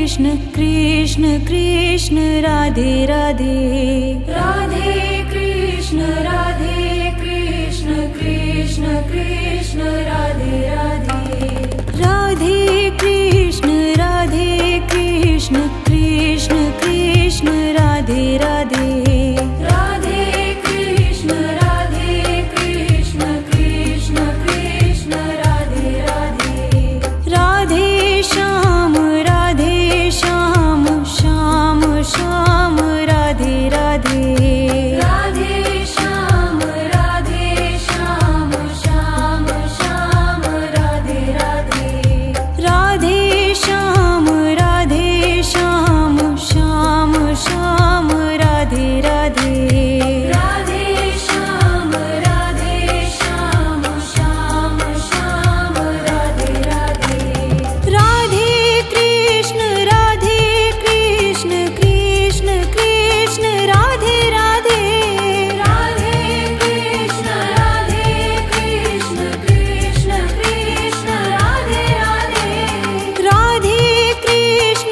Krishna Krishna Krishna Radhe Radhe Radhe Krishna Krishna Krishna Radhe Radhe Radhe Krishna Krishna Krishna Radhe Radhe Radhe Krishna Krishna Krishna Radhe Radhe Radhe Shyam Shyam Shyam Radhe Radhe Radhe Shyam Shyam Shyam Radhe Radhe Radhe Shyam Shyam Shyam Radhe Radhe Radhe Shyam Shyam Shyam Radhe Radhe Radhe Krishna Krishna Krishna Radhe Radhe Radhe Krishna Krishna Krishna Radhe Radhe Radhe Krishna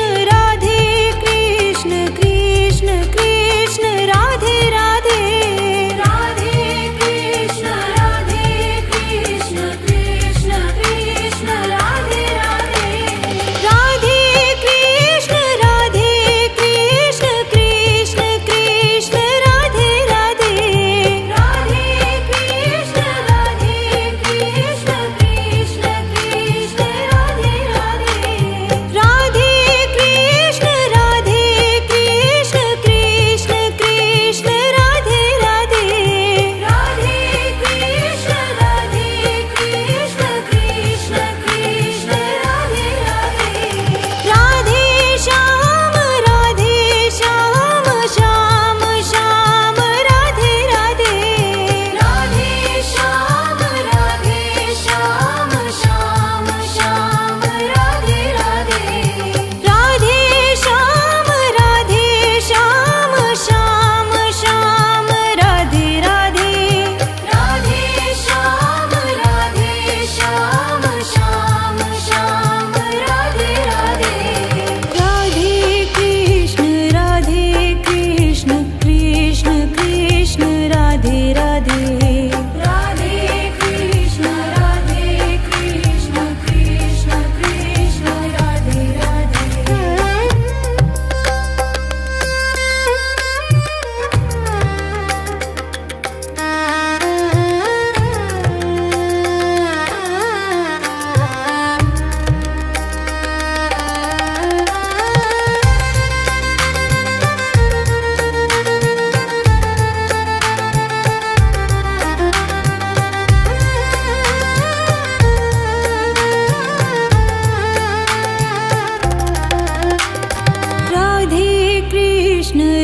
Krishna Krishna Radhe Radhe Radhe Krishna Krishna Krishna Radhe Radhe Radhe Krishna Krishna Krishna Radhe Radhe Radhe Krishna Krishna Krishna Radhe Radhe Radhe Krishna Krishna Krishna Radhe Radhe Radhe Krishna Krishna Krishna Radhe Radhe Radhe Shyam Shyam Shyam Radhe Radhe Radhe Shyam Shyam Shyam Radhe Radhe Radhe Shyam Shyam Shyam Radhe Radhe Radhe Shyam Shyam Shyam Radhe Radhe Radhe Krishna Krishna Krishna Radhe Radhe Radhe Krishna Krishna Krishna Radhe Radhe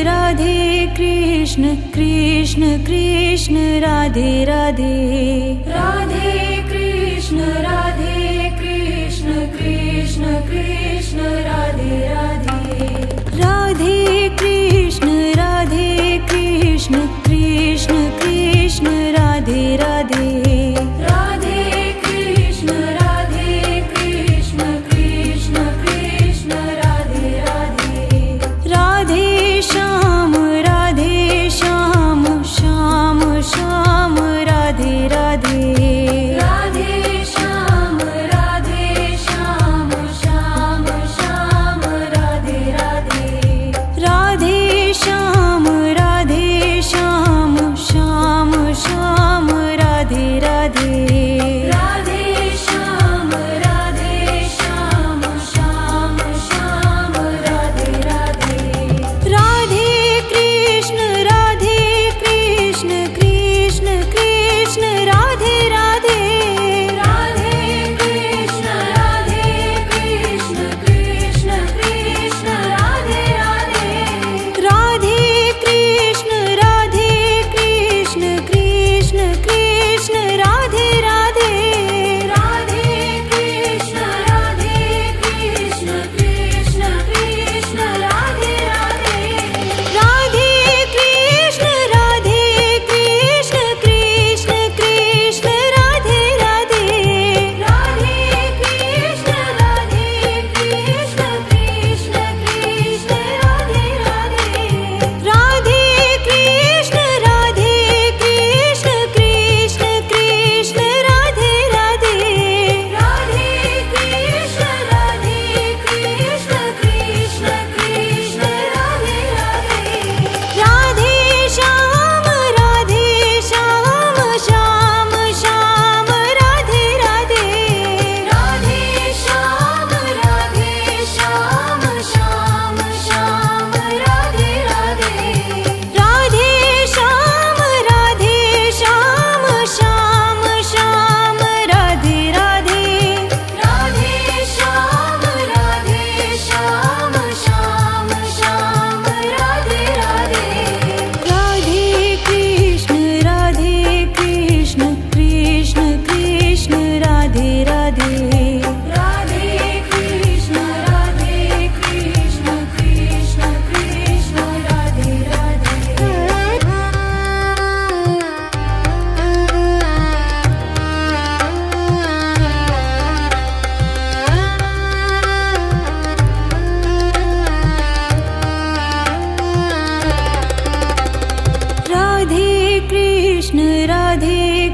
Radhe Krishna Krishna Krishna Radhe Radhe Radhe Krishna Krishna Krishna Radhe Radhe Radhe Krishna Krishna Krishna Radhe Radhe Radhe Krishna Krishna Krishna Radhe Radhe Radhe Shyam Shyam Shyam Radhe Radhe Radhe Shyam Shyam Radhe Radhe Radhe Shyam Shyam Shyam Radhe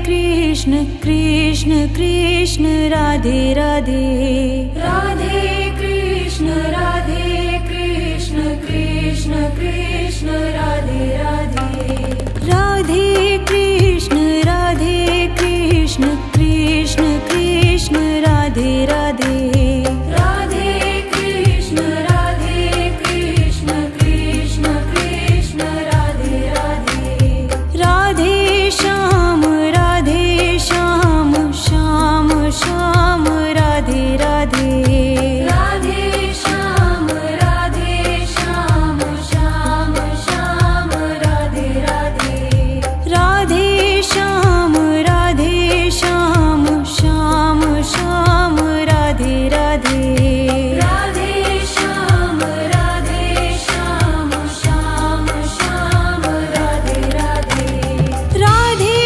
Krishna Krishna Krishna Radhe Radhe Radhe Krishna Krishna Krishna Radhe Radhe Radhe Krishna Krishna Krishna Radhe Radhe Radhe Krishna Krishna Krishna Radhe Radhe Radhe Shyam Shyam Shyam Radhe Radhe Radhe Shyam Shyam Shyam Radhe Radhe Radhe Shyam Shyam Shyam Radhe Radhe Radhe Shyam Shyam Shyam Radhe Radhe Radhe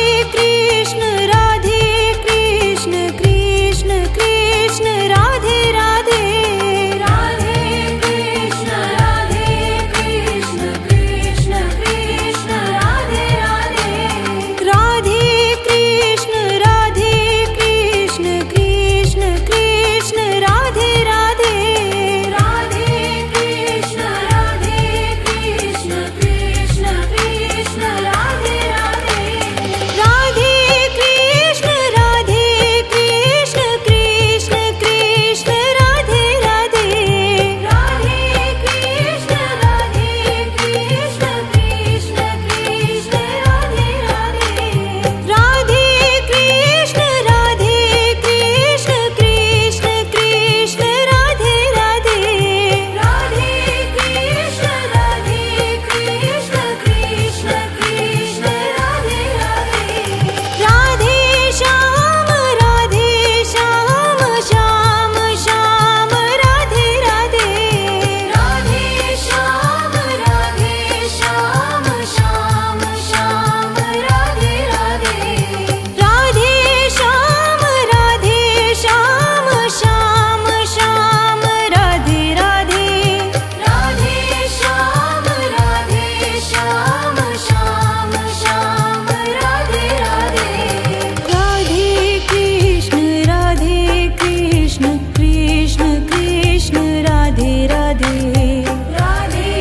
Krishna Krishna Krishna Radhe Radhe Radhe Krishna Krishna Krishna Radhe Radhe Radhe Krishna Krishna Krishna Radhe Radhe Radhe Krishna Krishna Krishna Radhe Radhe Radhe Krishna Krishna Krishna Radhe Radhe Radhe Krishna Krishna Krishna Radhe Radhe Radhe Krishna Krishna Krishna Radhe Radhe Radhe Krishna Krishna Krishna Radhe Radhe Radhe Shyam Shyam Shyam Radhe Radhe Radhe Shyam Shyam Shyam Radhe Radhe Radhe Shyam Shyam Shyam Radhe Radhe Radhe Shyam Shyam Shyam Radhe Radhe Radhe Krishna Krishna Krishna Radhe Radhe Radhe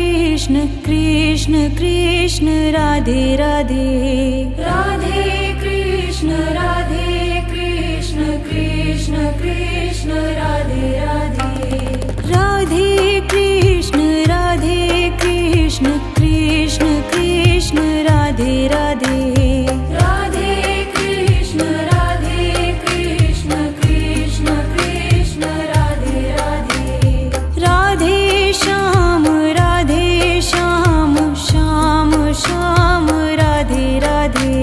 Krishna Krishna Krishna Radhe Radhe Radhe Krishna Krishna Krishna Radhe Radhe Radhe Krishna Krishna Krishna Radhe Radhe Radhe Krishna Krishna Krishna Radhe Radhe Radhe Krishna Krishna Krishna Radhe Radhe Radhe Shyam Shyam Shyam Radhe Radhe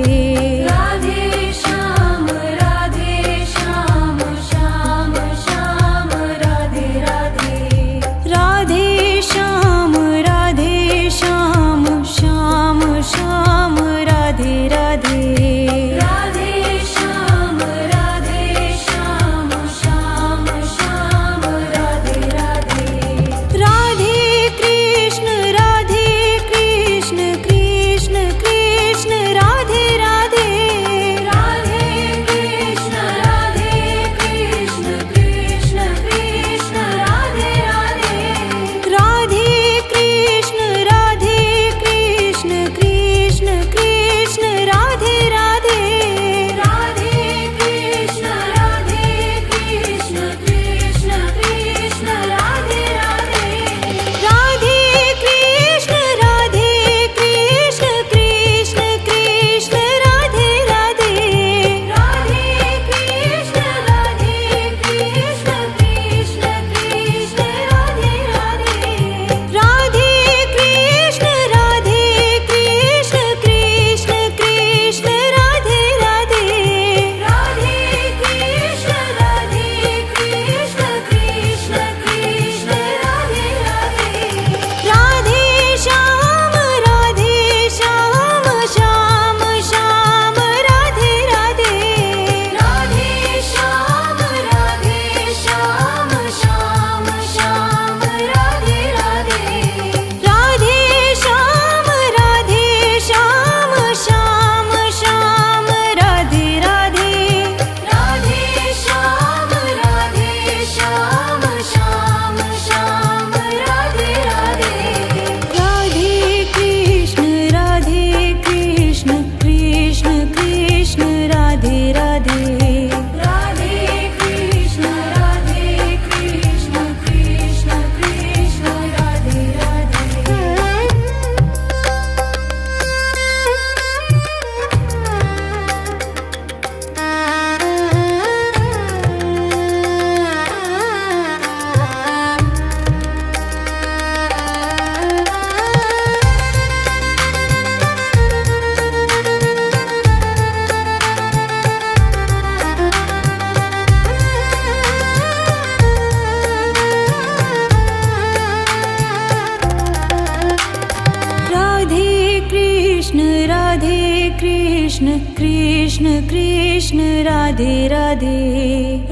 Krishna Krishna Radhe Radhe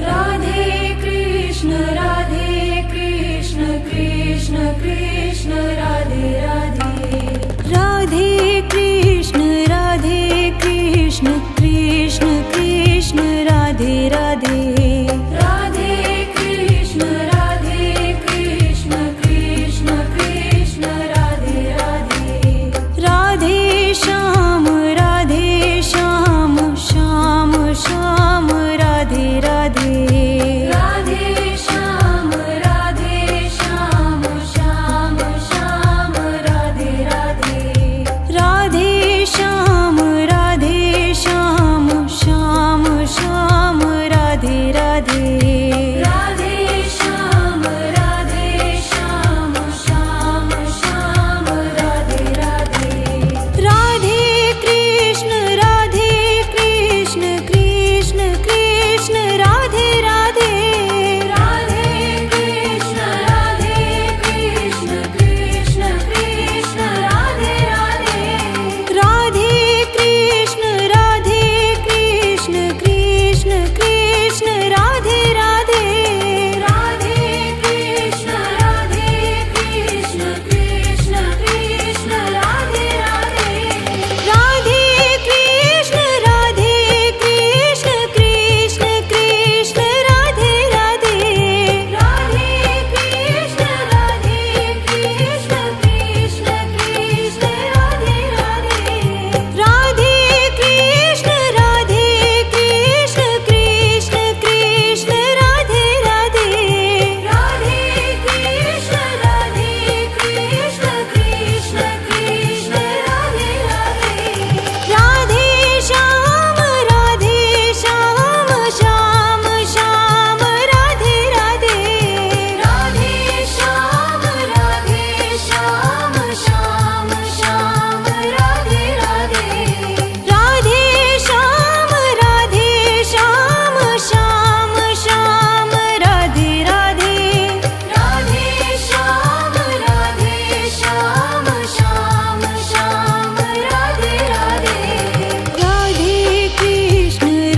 Radhe Krishna Krishna Krishna Radhe Radhe Radhe Krishna Krishna Krishna Radhe Radhe Radhe Krishna Krishna Krishna Radhe Radhe Radhe Shyam Shyam Shyam Radhe Radhe Radhe Shyam Shyam Shyam Radhe Radhe Radhe Shyam Shyam Shyam Radhe Radhe Radhe Shyam Shyam Shyam Radhe Radhe Radhe Krishna Krishna Krishna Radhe Radhe Radhe Krishna Krishna Krishna Radhe Radhe Radhe Krishna Krishna Krishna Radhe Radhe Radhe Krishna Krishna Krishna Radhe Radhe Radhe Krishna Krishna Krishna Radhe Radhe Radhe Krishna Krishna Krishna Radhe Radhe Radhe Krishna Krishna Krishna Radhe Radhe Radhe Krishna Krishna Krishna Radhe Radhe Radhe Shyam Shyam Shyam Radhe Radhe Radhe Shyam Shyam Shyam Radhe Radhe Radhe Shyam Shyam Shyam Radhe Radhe Radhe Shyam Shyam Shyam Radhe Radhe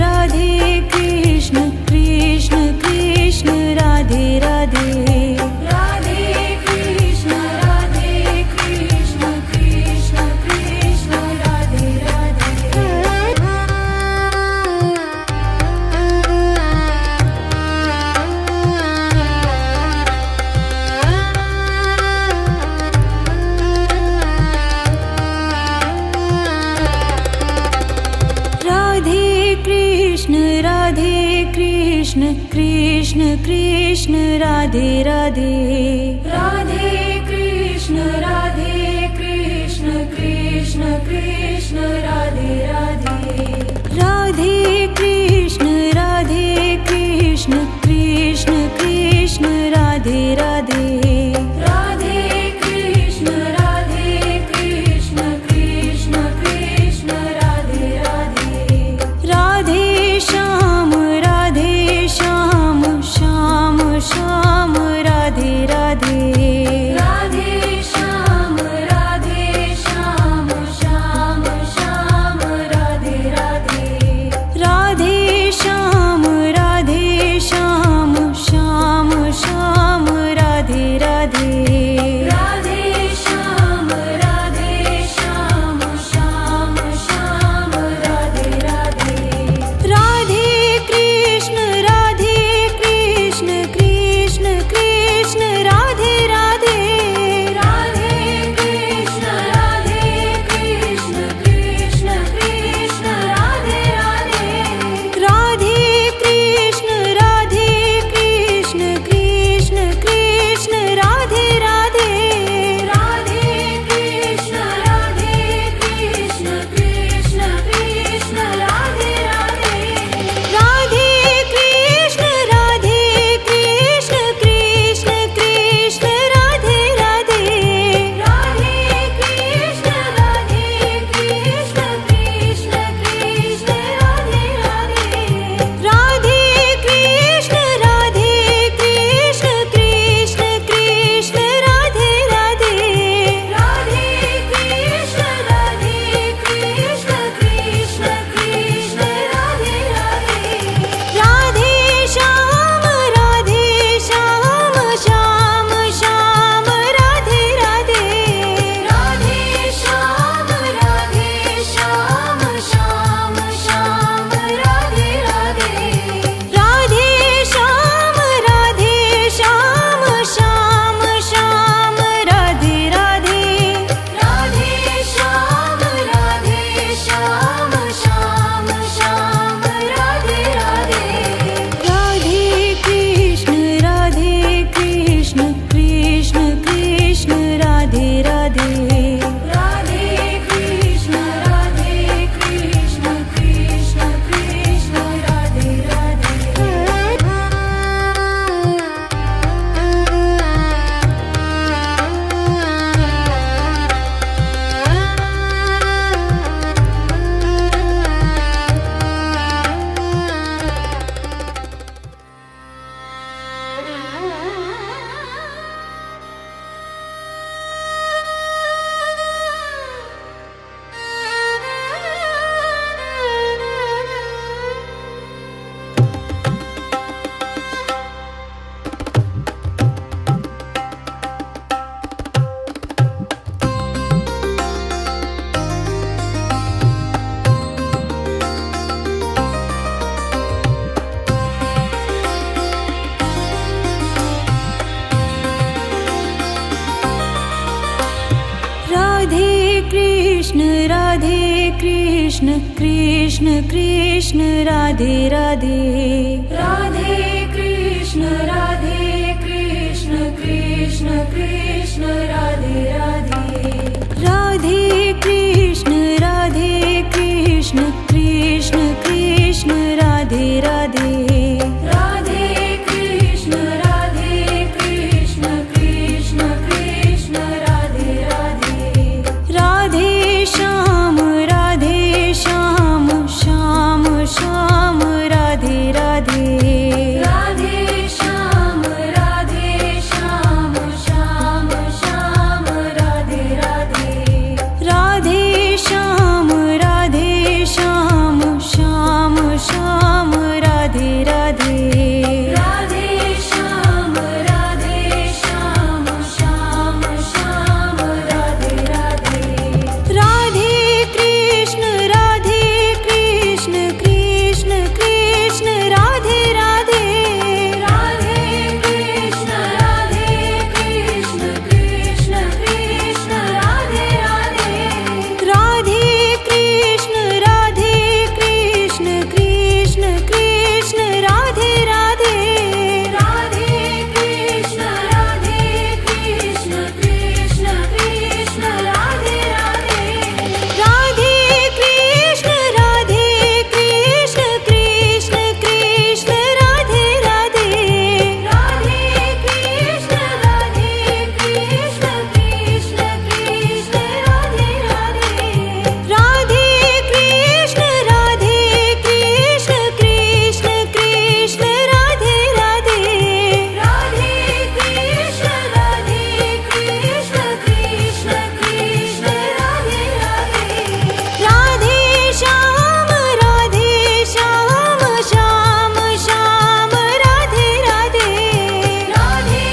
Radhe Krishna Krishna Krishna Radhe Radhe Radhe Krishna Krishna Krishna Radhe Radhe Radhe Krishna Krishna Krishna Radhe Radhe Radhe Krishna Krishna Krishna Radhe Radhe Radhe Krishna Krishna Krishna Radhe Radhe Radhe Krishna Krishna Krishna Radhe Radhe Radhe Shyam Shyam Shyam Radhe Radhe Radhe Shyam Shyam Shyam Krishna Krishna Krishna Radhe Radhe Radhe Krishna Krishna Krishna Radhe Radhe Radhe Krishna Krishna Krishna Radhe Radhe Radhe Krishna Krishna Krishna Radhe Radhe Radhe Shyam Shyam Shyam Radhe Radhe Radhe Shyam Shyam Shyam Radhe Radhe Radhe Shyam Shyam Shyam Radhe Radhe Radhe Shyam Shyam Shyam Radhe Radhe Radhe Krishna Krishna Krishna Radhe Radhe Radhe Krishna Krishna Krishna Radhe Radhe Radhe Krishna Krishna Krishna Radhe Radhe Radhe Krishna Krishna Krishna Radhe Radhe Radhe Krishna Krishna Krishna Radhe Radhe Radhe Krishna Krishna Krishna Radhe Radhe Radhe Krishna Krishna Krishna Radhe Radhe Radhe Krishna Krishna Krishna Radhe Radhe Radhe Shyam Shyam Shyam Radhe Radhe Radhe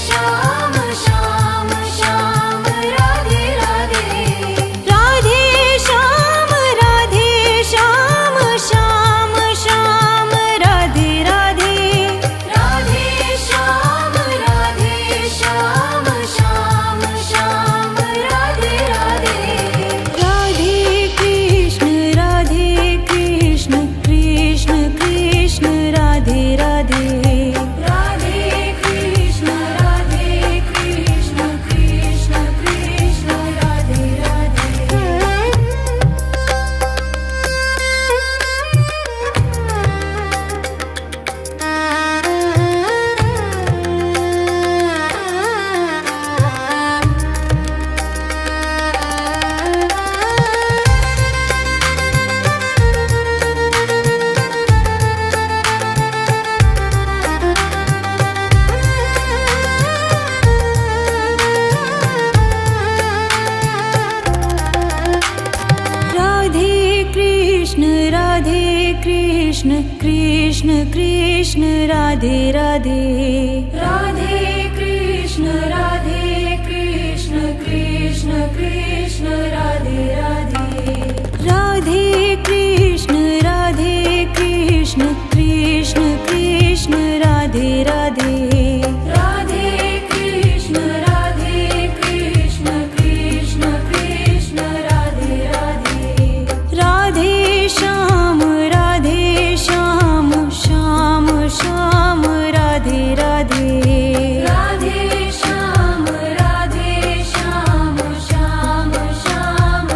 Shyam Shyam Shyam Radhe Radhe Radhe Shyam Shyam Shyam Radhe Radhe Radhe Shyam Shyam Shyam Radhe Radhe Radhe Krishna Krishna Krishna Radhe Radhe Radhe Krishna Krishna Krishna Radhe Radhe Radhe Krishna Krishna Krishna Radhe Radhe Radhe Krishna Krishna Krishna Radhe Radhe Radhe Krishna Krishna Krishna Radhe Radhe Radhe Krishna Krishna Krishna Radhe Radhe Radhe Shyam Shyam Shyam Radhe Radhe Radhe Shyam Shyam Shyam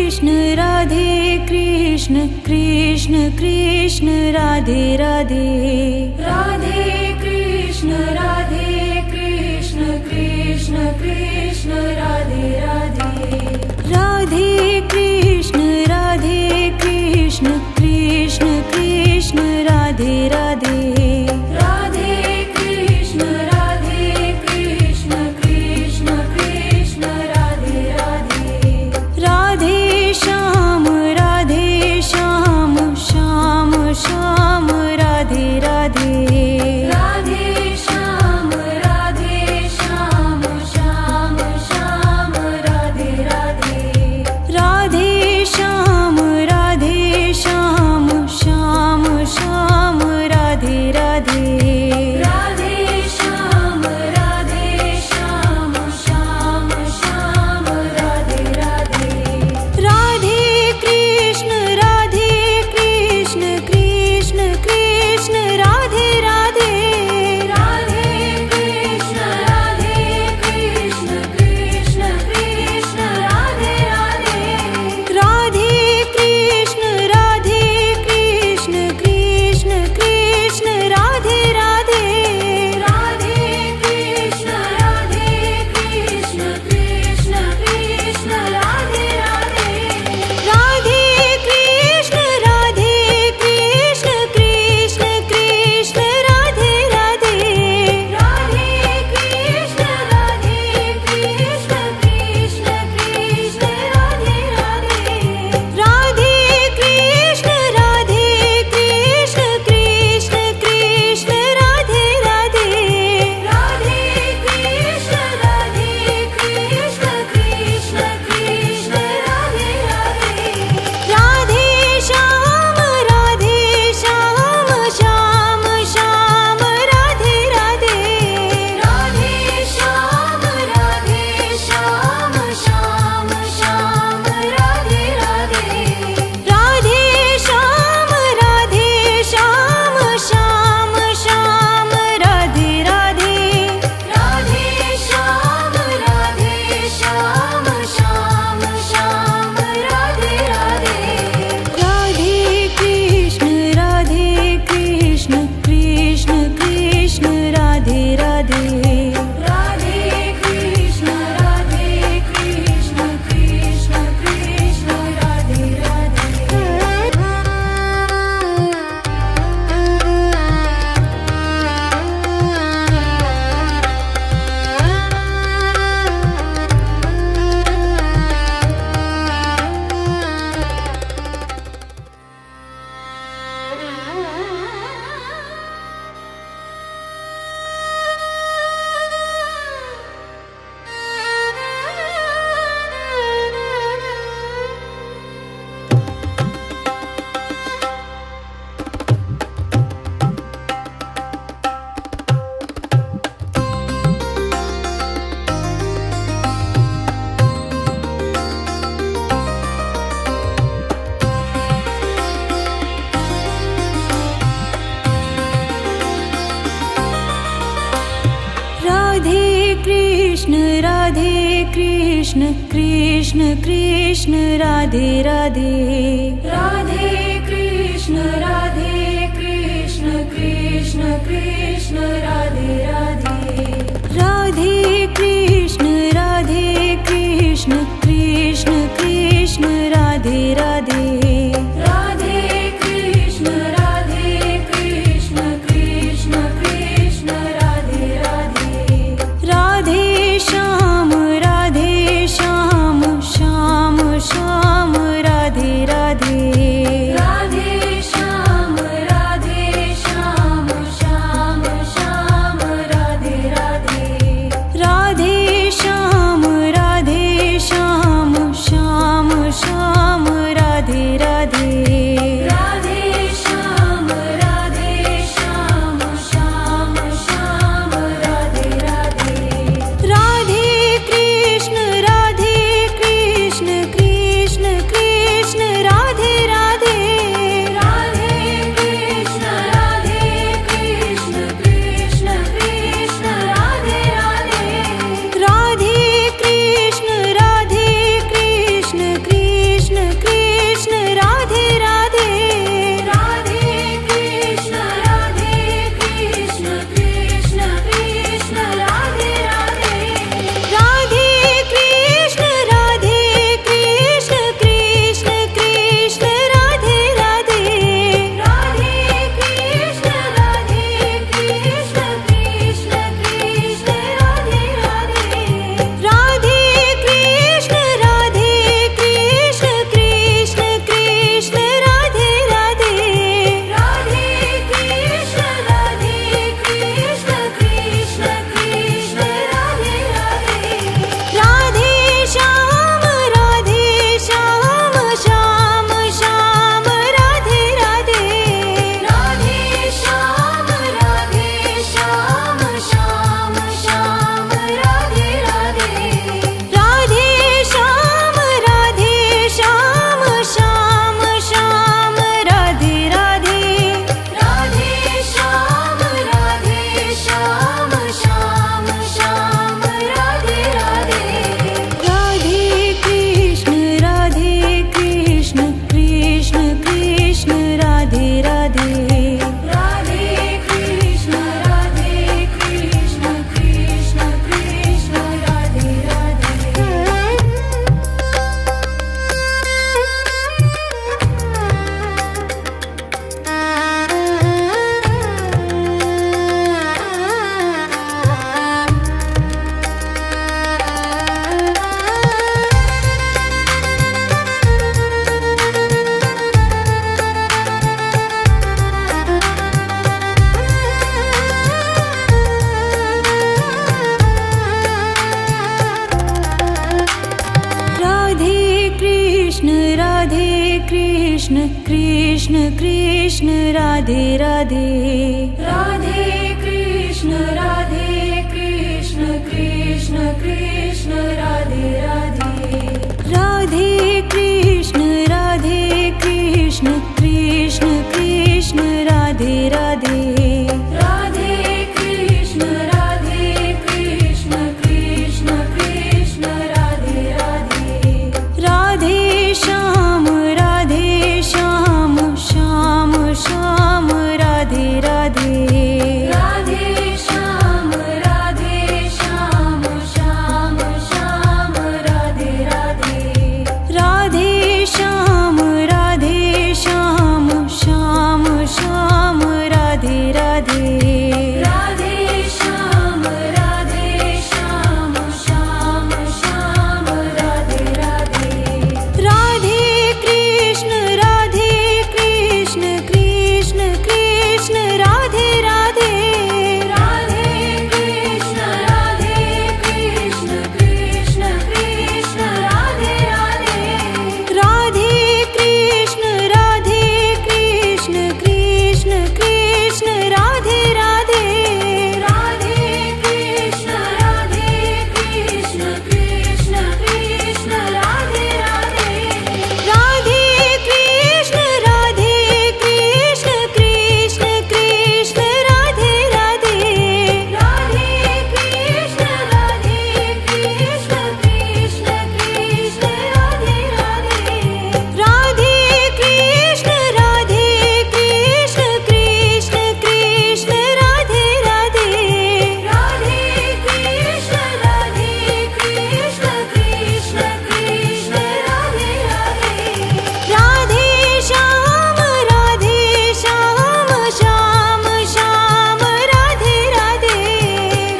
Krishna Radhe Krishna Krishna Krishna Radhe Radhe Radhe Krishna Krishna Krishna Radhe Radhe Radhe Krishna Krishna Krishna Radhe Radhe Radhe Krishna Krishna Krishna Radhe Radhe Radhe Shyam Shyam Shyam Radhe Radhe Radhe Shyam Shyam Shyam Radhe Radhe Radhe Shyam Shyam Shyam Radhe Radhe Radhe Shyam Shyam Shyam Radhe Radhe Radhe Krishna Krishna Krishna Radhe Radhe Radhe Krishna Krishna Krishna Radhe Radhe Radhe Krishna Krishna Krishna Radhe Radhe Radhe Krishna Krishna Krishna Radhe Radhe Radhe Krishna Krishna Krishna Radhe Radhe Radhe Krishna Krishna Krishna Radhe Radhe Radhe Krishna Krishna Krishna Radhe Radhe Radhe Krishna Krishna Krishna Radhe Radhe Radhe Shyam Shyam Shyam Radhe Radhe Radhe Shyam Shyam Shyam Radhe Radhe Radhe Shyam Shyam Shyam Radhe Radhe Radhe Shyam Shyam Shyam Radhe Radhe Radhe Krishna Krishna Krishna Radhe Radhe Radhe Krishna Krishna Krishna Radhe Radhe Radhe Krishna Krishna Krishna Radhe Radhe Radhe Krishna Krishna Krishna Radhe Radhe Radhe Krishna Krishna Krishna Radhe Radhe Radhe Krishna Krishna Krishna Radhe Radhe Radhe Shyam Shyam Shyam Radhe Radhe Radhe Shyam Shyam Shyam Radhe Radhe Krishna Radhe Krishna Krishna Krishna Radhe Radhe Radhe Krishna Krishna Krishna Radhe Radhe Radhe Krishna Krishna Krishna Radhe Radhe Radhe Krishna Krishna Krishna Radhe Radhe Radhe Shyam Shyam Shyam Radhe Radhe Radhe Shyam Shyam Shyam Radhe Radhe Radhe Shyam Shyam Shyam Radhe Radhe Radhe Shyam Shyam Shyam Radhe Radhe Radhe Krishna Krishna Krishna Radhe Radhe Radhe Krishna Krishna Krishna Radhe Radhe Radhe Krishna Krishna Krishna Radhe Radhe Radhe Krishna Krishna Krishna Radhe Radhe Radhe Krishna Krishna Krishna Radhe Radhe Radhe Krishna Krishna Krishna Radhe Radhe Radhe Krishna Krishna Krishna Radhe Radhe Radhe Krishna Krishna Krishna Radhe Radhe Radhe Shyam Shyam Shyam Radhe Radhe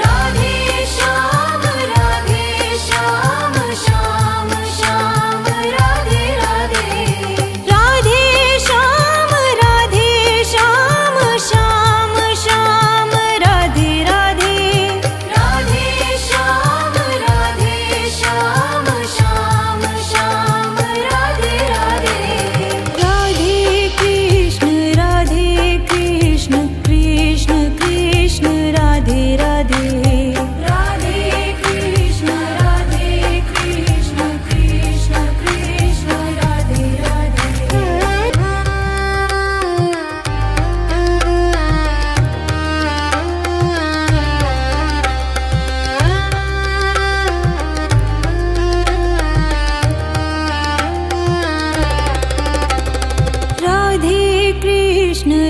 Radhe Shyam Shyam Shyam Radhe Radhe Radhe Shyam Shyam Shyam Radhe Radhe Radhe Shyam Shyam Shyam Radhe Radhe Radhe Krishna Krishna Krishna Radhe Radhe Radhe Krishna Krishna Krishna Radhe Radhe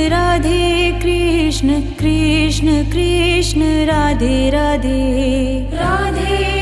Radhe Krishna Krishna Krishna Radhe Radhe Radhe